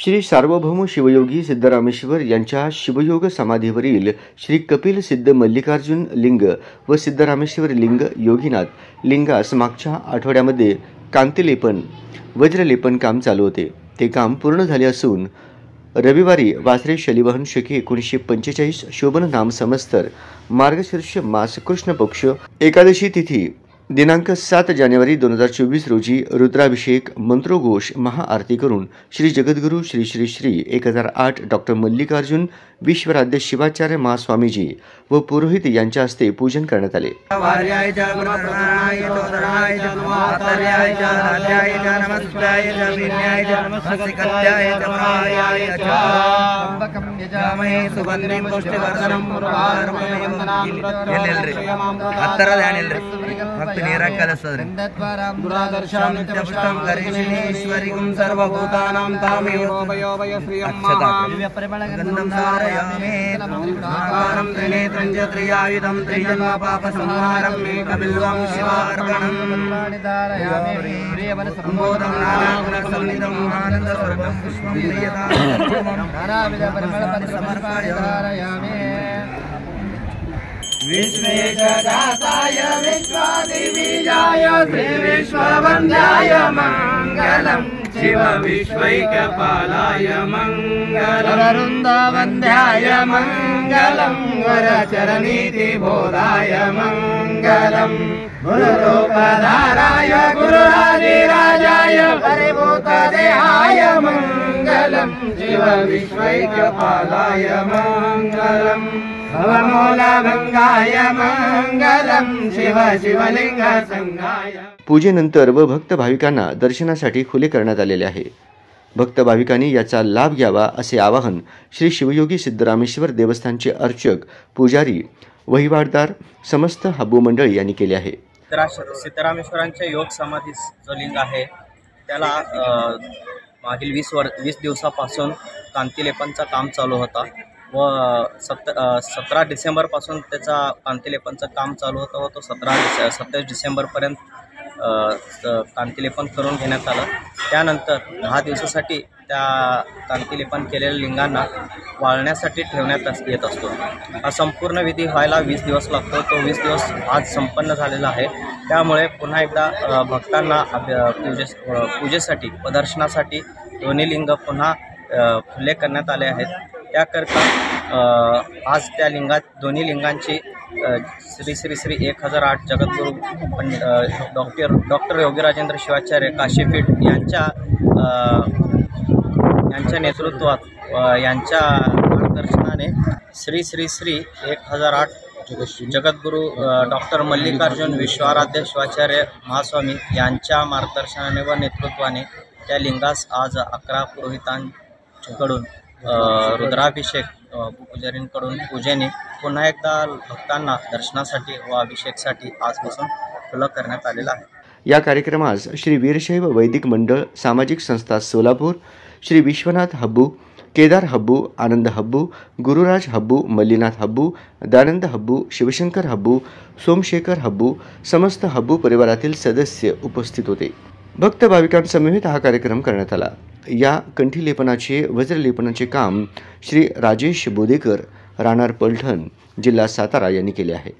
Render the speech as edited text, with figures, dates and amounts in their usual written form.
श्री सार्वभौम शिवयोगी सिद्धरामेश्वर यांच्या शिवयोग समाधीवरील श्री कपिल सिद्ध मल्लिकार्जुन लिंग व सिद्धरामेश्वर लिंग योगीनाथ लिंगास मागच्या आठवड्यामध्ये कांतिलेपन वज्रलेपन काम चालू होते। ते काम पूर्ण झाले असून रविवारी वासरे शलिवाहन शके 1945 शोभन नाम समस्तर मार्गशीर्ष मास कृष्ण पक्ष एकादशी तिथी दिनांक 7 जानेवारी 2024 रोजी रुद्राभिषेक मंत्रोघोष महाआरती करून श्री जगद्गुरु श्री श्री श्री 1008 डॉक्टर मल्लिकार्जुन विश्वराध्य शिवाचार्य महास्वामीजी व पुरोहित यांच्या हस्ते पूजन करण्यात आले। विश्वेशजाताय विश्वादिबीजाय श्री विश्ववन्द्याय मङ्गलम् शिव विश्वैकपालाय मङ्गलम् वरुन्धवन्द्याय मङ्गलम् वरचरणीतिबोधाय मङ्गलम् गुरुरूपधाराय गुरुरादिराजाय परिभूतदेहाय मङ्गलम् शिव विश्वैकपालाय मङ्गलम् भवमूलभंगाय मंगलम शिव शिवलिंग संगाय। पूजेनंतर व भक्त भाविकांना दर्शनासाठी खुले करण्यात आलेले आहे। भक्त भाविकांनी याचा लाभ घ्यावा असे आवाहन श्री शिवयोगी सिद्धरामेश्वर देवस्थानचे अर्चक पुजारी वहिवाटदार समस्त हब्बू मंडळी यांनी केले आहे। सिद्धरामेश्वरांच्या योग समाधी जो लिंग आहे त्याला मागील 20 दिवसापासून कांतिलेपनचं काम चालू होता व 17 डिसेंबरपासून त्याचा कांतिलेपनचं काम चालू होतं व तो 27 डिसेंबरपर्यंत कांतिलेपन करून घेण्यात आलं। त्यानंतर 10 दिवसासाठी त्या कांतिलेपन केलेल्या लिंगांना वाळण्यासाठी ठेवण्यात येत असतो। हा संपूर्ण विधी व्हायला 20 दिवस लागतो। तो 20 दिवस आज संपन्न झालेला आहे। त्यामुळे पुन्हा एकदा भक्तांना पूजेसाठी प्रदर्शनासाठी दोन्ही लिंग पुन्हा खुले करण्यात आले आहेत। त्याकरता आज त्या दोन्ही लिंगांची श्री श्री श्री 1008 जगद्गुरु डॉक्टर योगीराजेंद्र शिवाचार्य काशीपीठ यांच्या नेतृत्वात यांच्या मार्गदर्शनाने श्री श्री श्री 1008 जगद्गुरु डॉक्टर मल्लिकार्जुन विश्वराध्य शिवाचार्य महास्वामी यांच्या मार्गदर्शनाने व नेतृत्वाने त्या लिंगास आज 11 पुरोहितांकडून रुद्राभिषेक पुजारींकडून पूजेने पुन्हा एकदा भक्तांना दर्शनासाठी व अभिषेकसाठी आजपासून खुलं करण्यात आलेला आहे। या कार्यक्रमास श्री वीरशैव वैदिक मंडळ सामाजिक संस्था सोलापूर, श्री विश्वनाथ हब्बू, केदार हब्बू, आनंद हब्बू, गुरुराज हब्बू, मल्लीनाथ हब्बू, दानंद हब्बू, शिवशंकर हब्बू, सोमशेखर हब्बू समस्त हब्बू परिवारातील सदस्य उपस्थित होते। भक्त भाविकांसमवेत हा कार्यक्रम करण्यात आला। या कंठीलेपनाचे वज्रलेपनाचे काम श्री राजेश बोदेकर राहणार पलठण जिल्हा सातारा यांनी केले आहे।